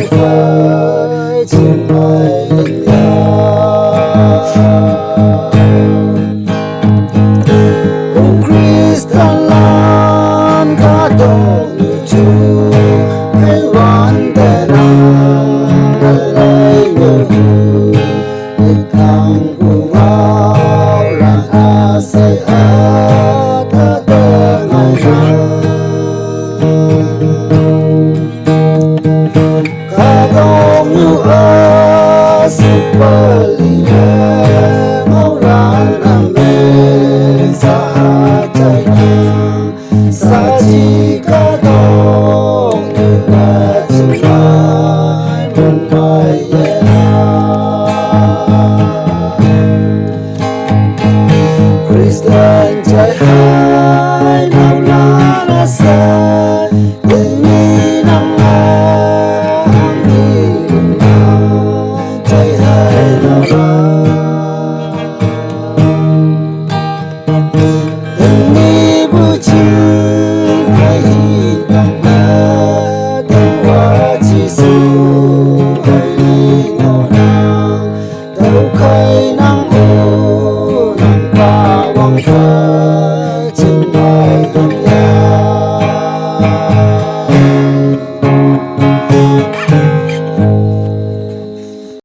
phải chim bay lên Ông Christ lan cả đồ như chú hãy vẫn để lời nhớ Hãy cùng nhau là say ta tới ngày Kadong sepaline orang amen sahajanya saji kadong na cintai membayana Kristen jai hai nam la rasa demi nama Demi bucin hidupnya Dewa Yesus hai nona Đâu kai